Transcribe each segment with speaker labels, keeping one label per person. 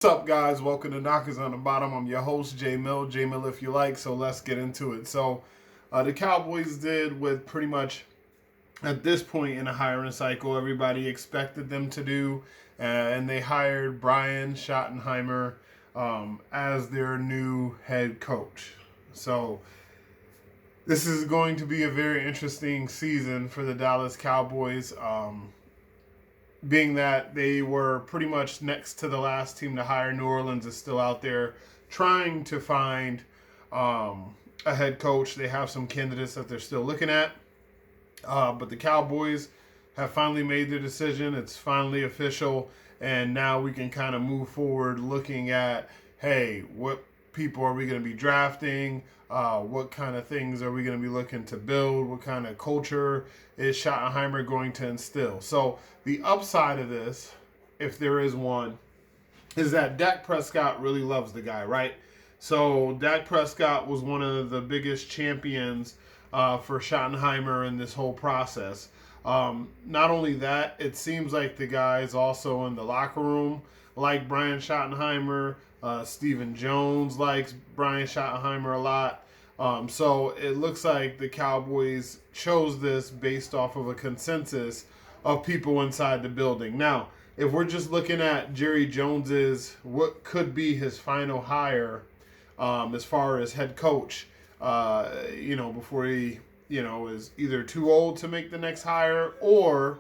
Speaker 1: What's up, guys? Welcome to Knockers on the Bottom. I'm your host, J Mill. J Mill, if you like. So let's get into it. The Cowboys did what pretty much at this point in the hiring cycle everybody expected them to do, and they hired Brian Schottenheimer as their new head coach. So this is going to be a very interesting season for the Dallas Cowboys. Being that they were pretty much next to the last team to hire. New Orleans is still out there trying to find a head coach. They have some candidates that they're still looking at. But the Cowboys have finally made their decision. It's finally official. And now we can kind of move forward looking at, hey, what people are we going to be drafting? What kind of things are we going to be looking to build? What kind of culture is Schottenheimer going to instill? So the upside of this, if there is one, is that Dak Prescott really loves the guy, right? So Dak Prescott was one of the biggest champions for Schottenheimer in this whole process. Not only that, it seems like the guys also in the locker room like Brian Schottenheimer. Stephen Jones likes Brian Schottenheimer a lot. So it looks like the Cowboys chose this based off of a consensus of people inside the building. Now, if we're just looking at Jerry Jones's, what could be his final hire as far as head coach, before he, is either too old to make the next hire or,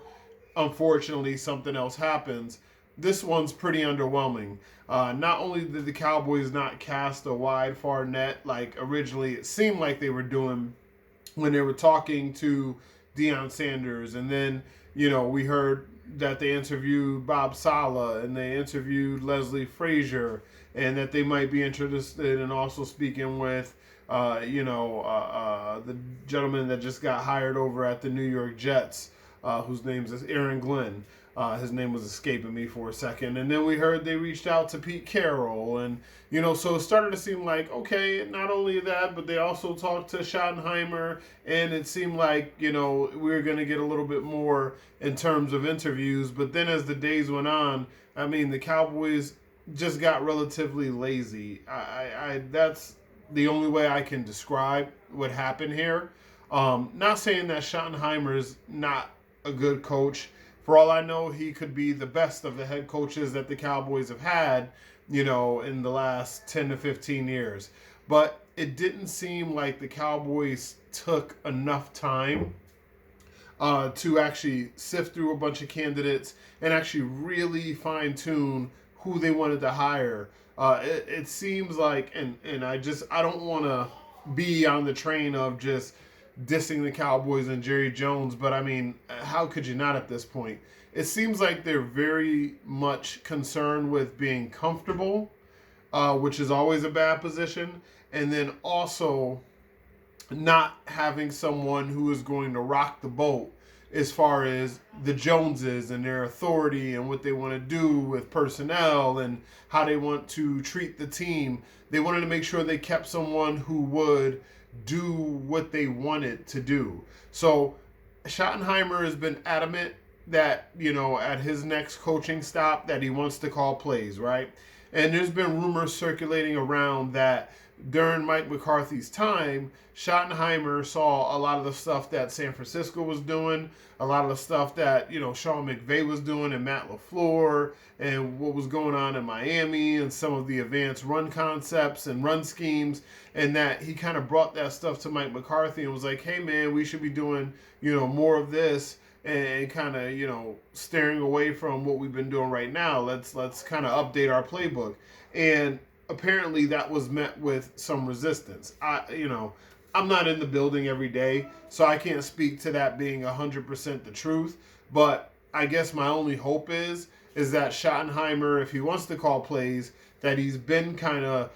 Speaker 1: unfortunately, something else happens. This one's pretty underwhelming. Not only did the Cowboys not cast a wide, far net like originally it seemed like they were doing when they were talking to Deion Sanders, and then, we heard that they interviewed Bob Saleh and they interviewed Leslie Frazier, and that they might be interested in also speaking with, the gentleman that just got hired over at the New York Jets, whose name is Aaron Glenn. His name was escaping me for a second. And then we heard they reached out to Pete Carroll. And, so it started to seem like, okay, not only that, but they also talked to Schottenheimer. And it seemed like, we were going to get a little bit more in terms of interviews. But then as the days went on, the Cowboys just got relatively lazy. That's the only way I can describe what happened here. Not saying that Schottenheimer is not a good coach. For all I know, he could be the best of the head coaches that the Cowboys have had, in the last 10 to 15 years. But it didn't seem like the Cowboys took enough time to actually sift through a bunch of candidates and actually really fine-tune who they wanted to hire. It seems like, and I don't want to be on the train of just dissing the Cowboys and Jerry Jones, but how could you not at this point? It seems like they're very much concerned with being comfortable, which is always a bad position, and then also not having someone who is going to rock the boat as far as the Joneses and their authority and what they want to do with personnel and how they want to treat the team. They wanted to make sure they kept someone who would do what they wanted to do. So Schottenheimer has been adamant that, at his next coaching stop that he wants to call plays, right? And there's been rumors circulating around that during Mike McCarthy's time, Schottenheimer saw a lot of the stuff that San Francisco was doing, a lot of the stuff that, Sean McVay was doing and Matt LaFleur, and what was going on in Miami and some of the advanced run concepts and run schemes, and that he kind of brought that stuff to Mike McCarthy and was like, hey, man, we should be doing, more of this and kind of, steering away from what we've been doing right now. Let's kind of update our playbook. And apparently that was met with some resistance. I'm not in the building every day, so I can't speak to that being 100% the truth. But I guess my only hope is that Schottenheimer, if he wants to call plays, that he's been kind of,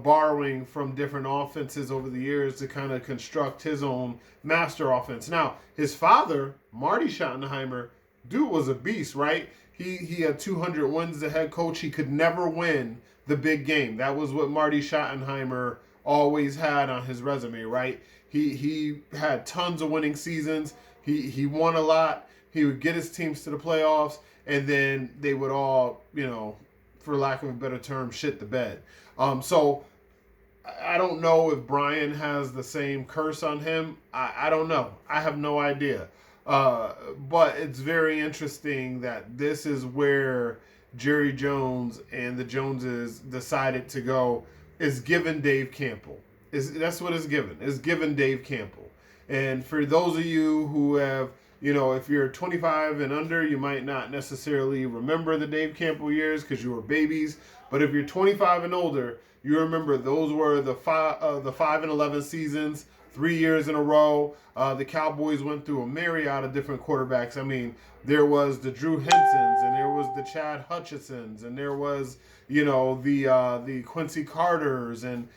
Speaker 1: borrowing from different offenses over the years to kind of construct his own master offense. Now, his father, Marty Schottenheimer, dude was a beast, right? He had 200 wins as a head coach. He could never win the big game. That was what Marty Schottenheimer always had on his resume, right? He had tons of winning seasons. He won a lot. He would get his teams to the playoffs, and then they would all, for lack of a better term, shit the bed. So I don't know if Brian has the same curse on him. I don't know. I have no idea. But it's very interesting that this is where Jerry Jones and the Joneses decided to go, is given Dave Campbell. That's what it's given. It's given Dave Campbell. And for those of you who have, if you're 25 and under, you might not necessarily remember the Dave Campbell years because you were babies. But if you're 25 and older, you remember those were the 5-11 seasons, 3 years in a row. The Cowboys went through a myriad of different quarterbacks. I mean, there was the Drew Hensons, and there was the Chad Hutchisons, and there was, the Quincy Carters, and,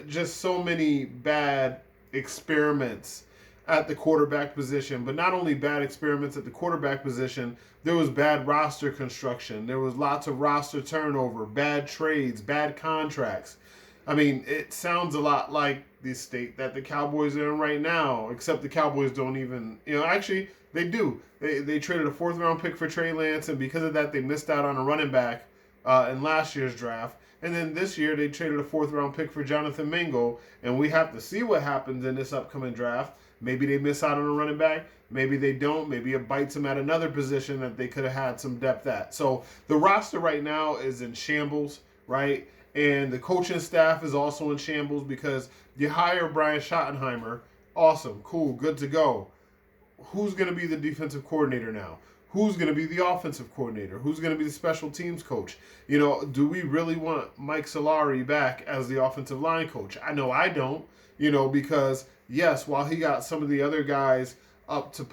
Speaker 1: just so many bad experiments at the quarterback position. But not only bad experiments at the quarterback position, there was bad roster construction. There was lots of roster turnover, bad trades, bad contracts. I mean, it sounds a lot like the state that the Cowboys are in right now, except the Cowboys don't even, actually, they do. They traded a 4th-round pick for Trey Lance, and because of that, they missed out on a running back in last year's draft. And then this year, they traded a 4th-round pick for Jonathan Mingo, and we have to see what happens in this upcoming draft. Maybe they miss out on a running back. Maybe they don't. Maybe it bites them at another position that they could have had some depth at. So the roster right now is in shambles, right? And the coaching staff is also in shambles because you hire Brian Schottenheimer. Awesome, cool, good to go. Who's going to be the defensive coordinator now? Who's going to be the offensive coordinator? Who's going to be the special teams coach? Do we really want Mike Solari back as the offensive line coach? I know I don't, because yes, while he got some of the other guys up to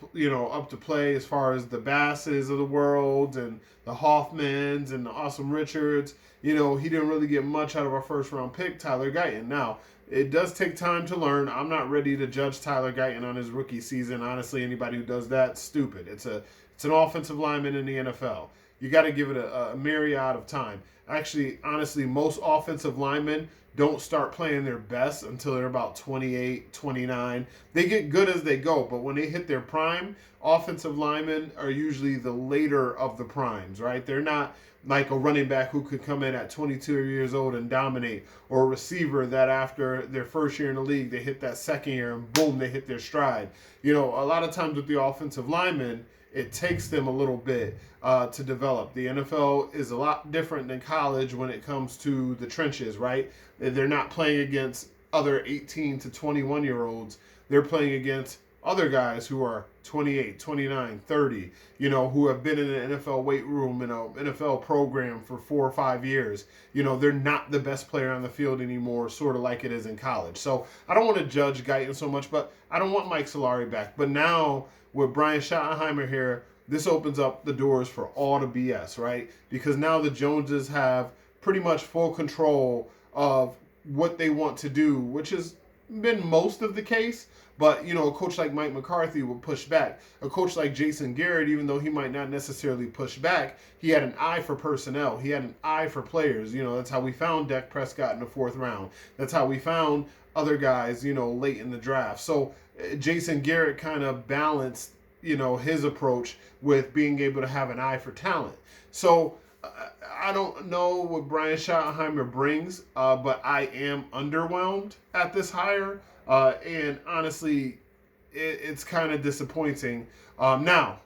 Speaker 1: play as far as the Basses of the world and the Hoffmans and the Awesome Richards, he didn't really get much out of our 1st-round pick, Tyler Guyton. Now, it does take time to learn. I'm not ready to judge Tyler Guyton on his rookie season. Honestly, anybody who does that, stupid. It's an offensive lineman in the NFL. You got to give it a myriad of time. Actually, honestly, most offensive linemen don't start playing their best until they're about 28, 29. They get good as they go, but when they hit their prime, offensive linemen are usually the later of the primes, right? They're not like a running back who could come in at 22 years old and dominate, or a receiver that after their first year in the league, they hit that 2nd year and boom, they hit their stride. A lot of times with the offensive linemen, it takes them a little bit to develop. The NFL is a lot different than college when it comes to the trenches, right? They're not playing against other 18 to 21-year-olds. They're playing against other guys who are 28, 29, 30, who have been in an NFL weight room in an NFL program for 4 or 5 years. They're not the best player on the field anymore, sort of like it is in college. So I don't want to judge Guyton so much, but I don't want Mike Solari back. But now with Brian Schottenheimer here, this opens up the doors for all the BS, right? Because now the Joneses have pretty much full control of what they want to do, which has been most of the case. But, a coach like Mike McCarthy will push back. A coach like Jason Garrett, even though he might not necessarily push back, he had an eye for personnel. He had an eye for players. That's how we found Dak Prescott in the 4th round. That's how we found other guys, late in the draft. So Jason Garrett kind of balanced, his approach with being able to have an eye for talent. So I don't know what Brian Schottenheimer brings, but I am underwhelmed at this hire. And honestly, it's kind of disappointing. Now,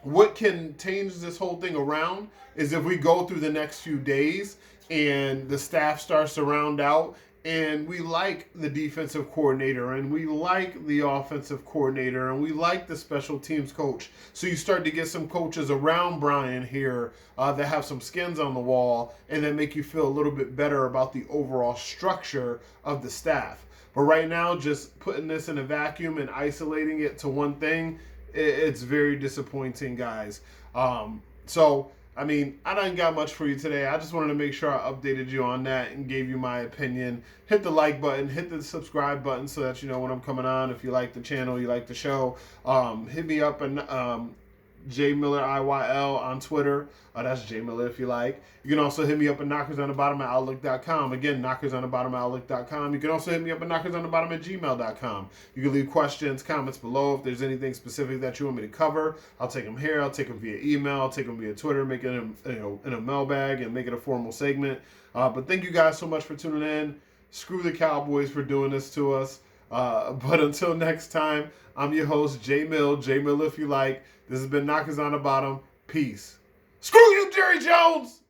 Speaker 1: what can change this whole thing around is if we go through the next few days and the staff starts to round out and we like the defensive coordinator and we like the offensive coordinator and we like the special teams coach. So you start to get some coaches around Brian here that have some skins on the wall and that make you feel a little bit better about the overall structure of the staff. But right now, just putting this in a vacuum and isolating it to one thing, it's very disappointing, guys. I didn't got much for you today. I just wanted to make sure I updated you on that and gave you my opinion. Hit the like button, hit the subscribe button so that you know when I'm coming on. If you like the channel, you like the show, hit me up and JMillerIYL on Twitter. That's J Miller if you like. You can also hit me up at knockersonthebottom@outlook.com. Again, knockersonthebottom@outlook.com. You can also hit me up at knockersonthebottom@gmail.com. You can leave questions, comments below. If there's anything specific that you want me to cover, I'll take them here. I'll take them via email. I'll take them via Twitter, make it in a mailbag and make it a formal segment. But thank you guys so much for tuning in. Screw the Cowboys for doing this to us. But until next time, I'm your host, J Mill if you like. This has been Knockers on the Bottom. Peace. Screw you, Jerry Jones!